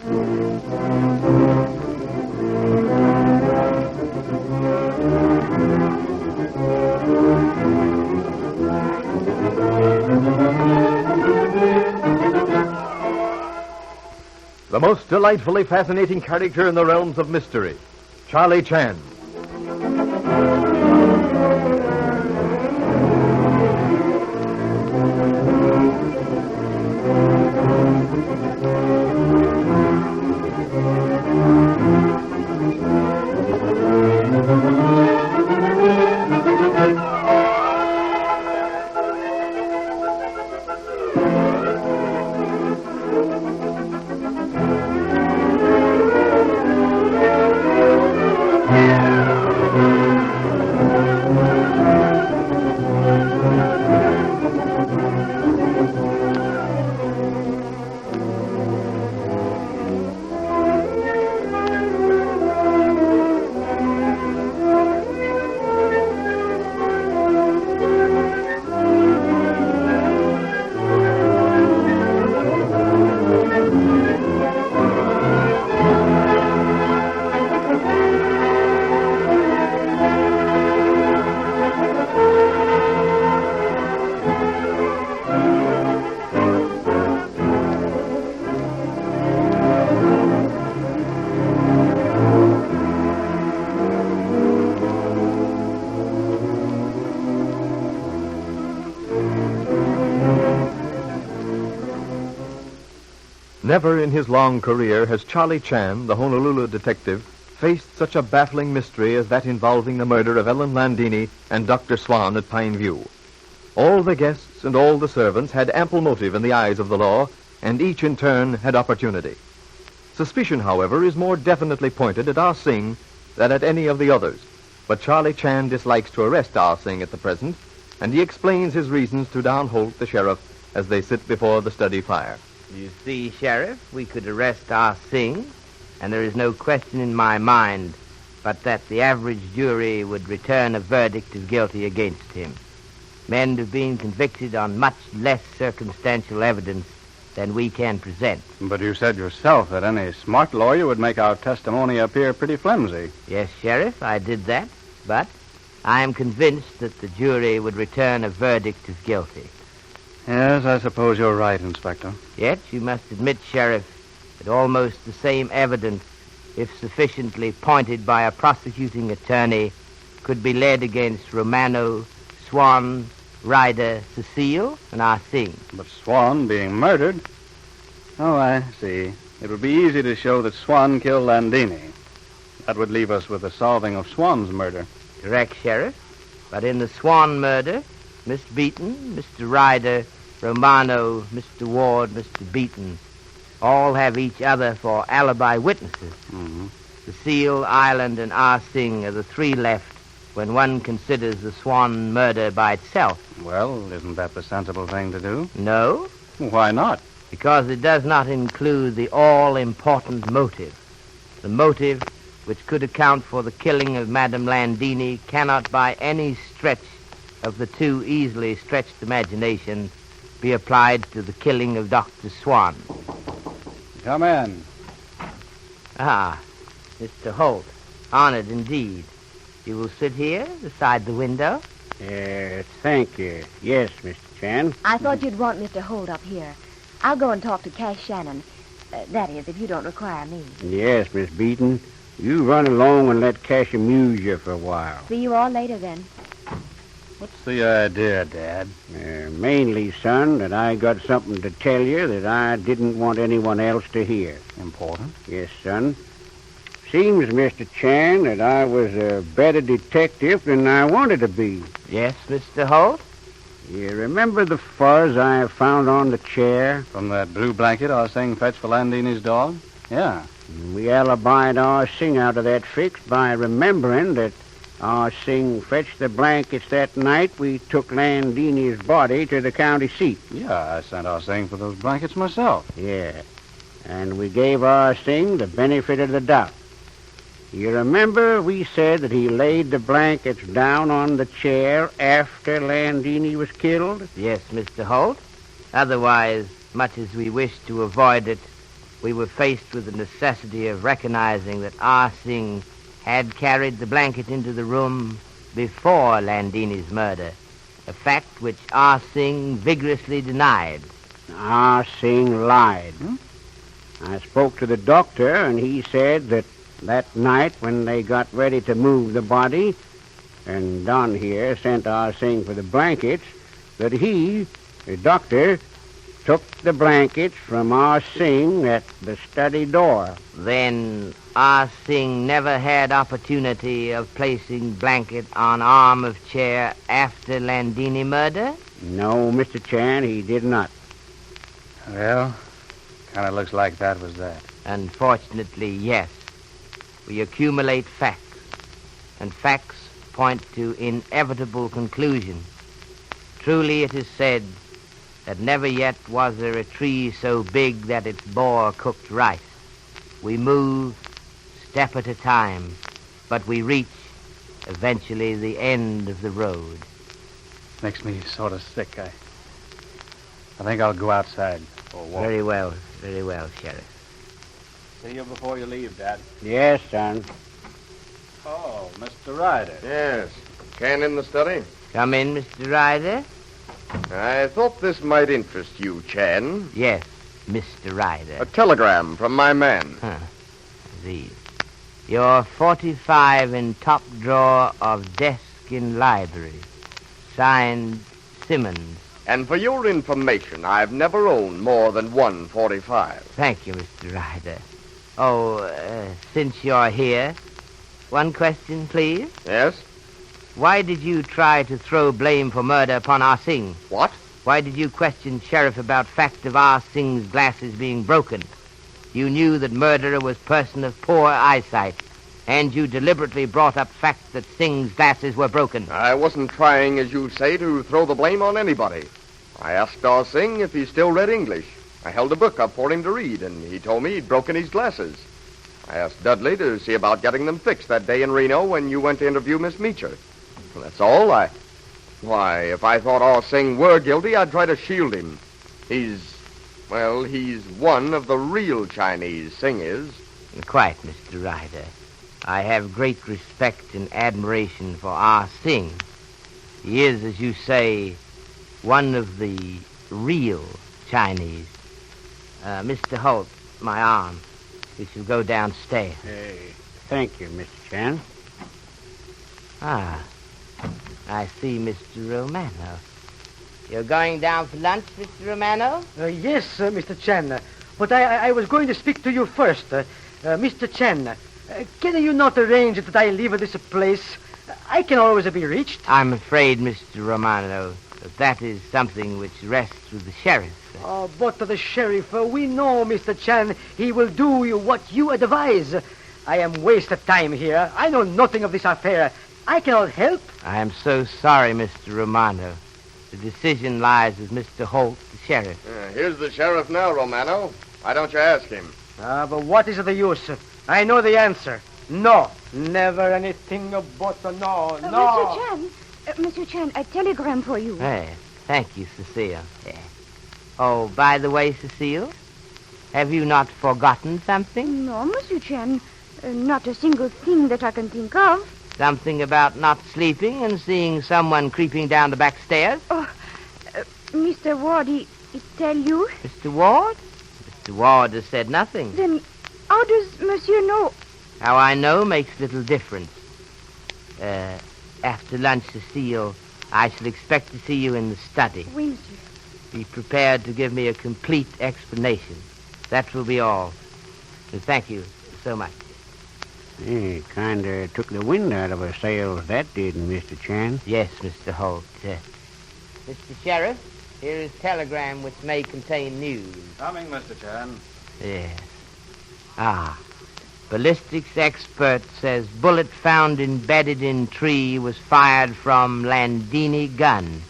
The most delightfully fascinating character in the realms of mystery, Charlie Chan. Never in his long career has Charlie Chan, the Honolulu detective, faced such a baffling mystery as that involving the murder of Ellen Landini and Dr. Swan at Pine View. All the guests and all the servants had ample motive in the eyes of the law, and each in turn had opportunity. Suspicion, however, is more definitely pointed at Ah Sing than at any of the others, but Charlie Chan dislikes to arrest Ah Sing at the present, and he explains his reasons to Don Holt, the sheriff, as they sit before the study fire. You see, Sheriff, we could arrest Ah Sing, and there is no question in my mind but that the average jury would return a verdict of guilty against him. Men have been convicted on much less circumstantial evidence than we can present. But you said yourself that any smart lawyer would make our testimony appear pretty flimsy. Yes, Sheriff, I did that, but I am convinced that the jury would return a verdict of guilty. Yes, I suppose you're right, Inspector. Yet you must admit, Sheriff, that almost the same evidence, if sufficiently pointed by a prosecuting attorney, could be led against Romano, Swan, Ryder, Cecile, and Ah Sing. But Swan being murdered? Oh, I see. It would be easy to show that Swan killed Landini. That would leave us with the solving of Swan's murder. Correct, Sheriff. But in the Swan murder, Miss Beaton, Mr. Ryder, Romano, Mr. Ward, Mr. Beaton, all have each other for alibi witnesses. Mm-hmm. Cecile, Ireland, and Ah Sing are the three left when one considers the Swan murder by itself. Well, isn't that the sensible thing to do? No. Why not? Because it does not include the all-important motive. The motive which could account for the killing of Madame Landini cannot by any stretch of the too easily stretched imagination be applied to the killing of Dr. Swan. Come in. Ah, Mr. Holt. Honored indeed. You will sit here beside the window? Thank you. Yes, Mr. Chan. I thought you'd want Mr. Holt up here. I'll go and talk to Cash Shannon. That is, if you don't require me. Yes, Miss Beaton. You run along and let Cash amuse you for a while. See you all later, then. What's the idea, Dad? Mainly, son, that I got something to tell you that I didn't want anyone else to hear. Important? Yes, son. Seems, Mr. Chan, that I was a better detective than I wanted to be. Yes, Mr. Holt? You remember the fuzz I found on the chair? From that blue blanket I was saying fetched for Landini's dog? Yeah. We alibied Ah Sing out of that fix by remembering that Ah Sing fetched the blankets that night we took Landini's body to the county seat. Yeah, I sent Ah Sing for those blankets myself. Yeah. And we gave Ah Sing the benefit of the doubt. You remember we said that he laid the blankets down on the chair after Landini was killed? Yes, Mr. Holt. Otherwise, much as we wish to avoid it, we were faced with the necessity of recognizing that Ah Sing had carried the blanket into the room before Landini's murder, a fact which Ah Sing vigorously denied. Ah Sing lied. I spoke to the doctor, and he said that night when they got ready to move the body, and Don here sent Ah Sing for the blankets, that he, the doctor, took the blankets from Ah Sing at the study door. Then Ah Sing never had opportunity of placing blanket on arm of chair after Landini murder? No, Mr. Chan, he did not. Well, kind of looks like that was that. Unfortunately, yes. We accumulate facts, and facts point to inevitable conclusions. Truly it is said that never yet was there a tree so big that it bore cooked rice. We move step at a time, but we reach eventually the end of the road. Makes me sort of sick. I think I'll go outside for a walk. Very well, Sheriff. See you before you leave, Dad. Yes, son. Oh, Mr. Ryder. Yes. Can in the study? Come in, Mr. Ryder. I thought this might interest you, Chan. Yes, Mr. Ryder. A telegram from my man. These. You're 45 in top drawer of desk in library. Signed, Simmons. And for your information, I've never owned more than 145. Thank you, Mr. Ryder. Oh, since you're here, one question, please. Yes? Why did you try to throw blame for murder upon Ah Sing? What? Why did you question Sheriff about fact of Ah Sing's glasses being broken? You knew that murderer was person of poor eyesight, and you deliberately brought up fact that Sing's glasses were broken. I wasn't trying, as you say, to throw the blame on anybody. I asked Ah Sing if he still read English. I held a book up for him to read, and he told me he'd broken his glasses. I asked Dudley to see about getting them fixed that day in Reno when you went to interview Miss Meacher. Well, that's all. Why, if I thought Ah Sing were guilty, I'd try to shield him. He's one of the real Chinese, Sing is. Quite, Mr. Ryder. I have great respect and admiration for Ah Sing. He is, as you say, one of the real Chinese. Mr. Holt, my arm. We shall go downstairs. Thank you, Mr. Chan. I see Mr. Romano. You're going down for lunch, Mr. Romano? Yes, Mr. Chan. But I was going to speak to you first. Mr. Chan, can you not arrange that I leave this place? I can always be reached. I'm afraid, Mr. Romano, that is something which rests with the sheriff. But the sheriff, we know, Mr. Chan, he will do what you advise. I am wasted time here. I know nothing of this affair. I cannot help. I am so sorry, Mr. Romano. The decision lies with Mr. Holt, the sheriff. Here's the sheriff now, Romano. Why don't you ask him? But what is the use? I know the answer. No. Never anything but no. Monsieur Chan, a telegram for you. Thank you, Cecile. Yeah. Oh, by the way, Cecile, have you not forgotten something? No, Monsieur Chan. Not a single thing that I can think of. Something about not sleeping and seeing someone creeping down the back stairs? Mr. Ward, he tell you? Mr. Ward? Mr. Ward has said nothing. Then how does Monsieur know? How I know makes little difference. After lunch, Cecile, I shall expect to see you in the study. Oui, monsieur. Be prepared to give me a complete explanation. That will be all. And thank you so much. Kind of took the wind out of our sails, that didn't, Mr. Chan? Yes, Mr. Holt. Mr. Sheriff, here is a telegram which may contain news. Coming, Mr. Chan. Yes. Ballistics expert says bullet found embedded in tree was fired from Landini gun.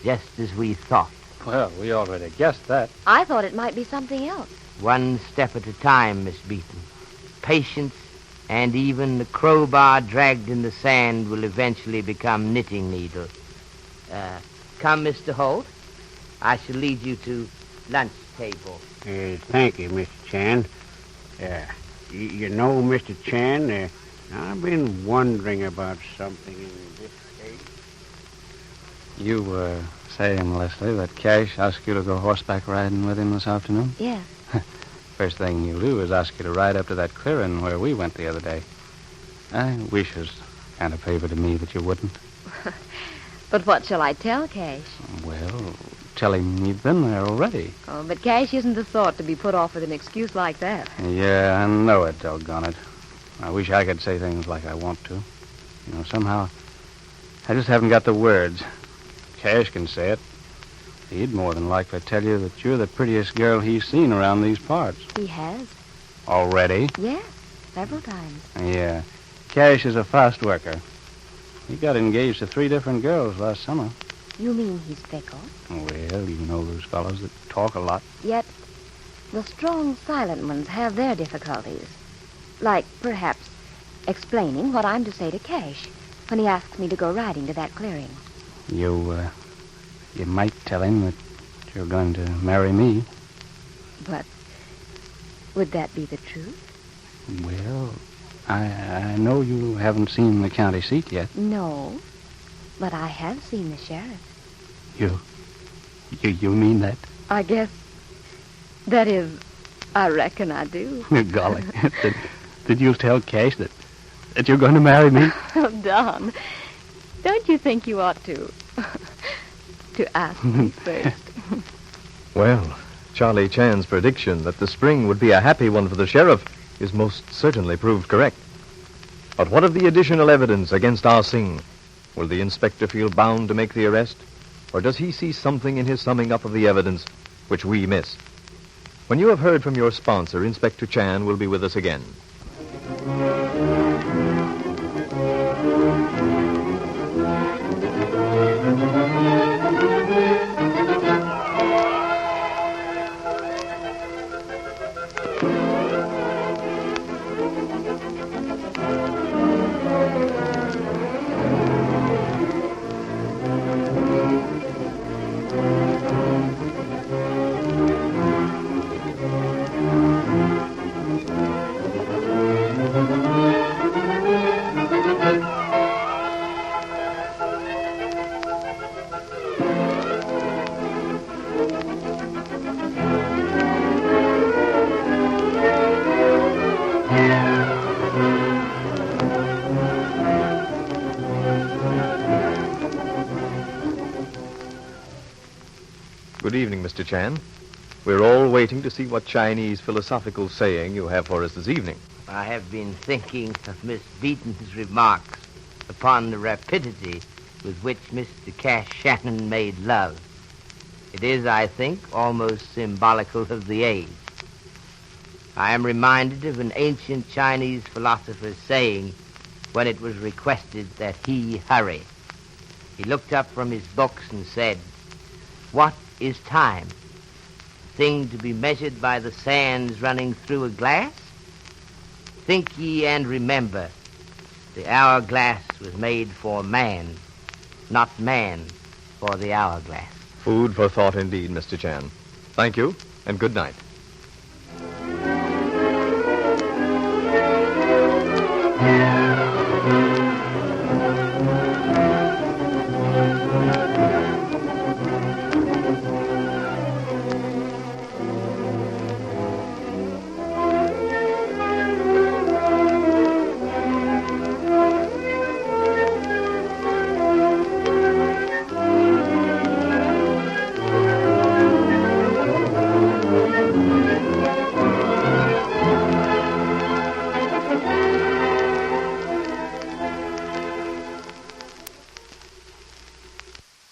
Just as we thought. Well, we already guessed that. I thought it might be something else. One step at a time, Miss Beaton. Patience and even the crowbar dragged in the sand will eventually become knitting needles. Come, Mr. Holt. I shall lead you to lunch table. Thank you, Mr. Chan. You know, Mr. Chan, I've been wondering about something in this case. You were saying, Leslie, that Cash asked you to go horseback riding with him this afternoon? Yes. First thing you'll do is ask you to ride up to that clearing where we went the other day. I wish as kind of favor to me that you wouldn't. But what shall I tell Cash? Well, tell him you've been there already. Oh, but Cash isn't the sort to be put off with an excuse like that. Yeah, I know it, doggone it. I wish I could say things like I want to. You know, somehow, I just haven't got the words. Cash can say it. He'd more than likely tell you that you're the prettiest girl he's seen around these parts. He has? Already? Yes, several times. Yeah. Cash is a fast worker. He got engaged to 3 different girls last summer. You mean he's fickle? Well, you know those fellows that talk a lot. Yet, the strong, silent ones have their difficulties. Like, perhaps, explaining what I'm to say to Cash when he asks me to go riding to that clearing. You might tell him that you're going to marry me. But would that be the truth? Well, I know you haven't seen the county seat yet. No, but I have seen the sheriff. You mean that? I guess, that is, I reckon I do. Golly. Did you tell Cash that you're going to marry me? Oh, Don, don't you think you ought to ask me first? Well, Charlie Chan's prediction that the spring would be a happy one for the sheriff is most certainly proved correct. But what of the additional evidence against Ah Sing? Will the inspector feel bound to make the arrest? Or does he see something in his summing up of the evidence which we missed? When you have heard from your sponsor, Inspector Chan will be with us again. Good evening, Mr. Chan. We're all waiting to see what Chinese philosophical saying you have for us this evening. I have been thinking of Miss Beaton's remarks upon the rapidity with which Mr. Cash Shannon made love. It is, I think, almost symbolical of the age. I am reminded of an ancient Chinese philosopher's saying when it was requested that he hurry. He looked up from his books and said, "What is time? A thing to be measured by the sands running through a glass? Think ye and remember, the hourglass was made for man, not man for the hourglass." Food for thought indeed, Mr. Chan. Thank you, and good night.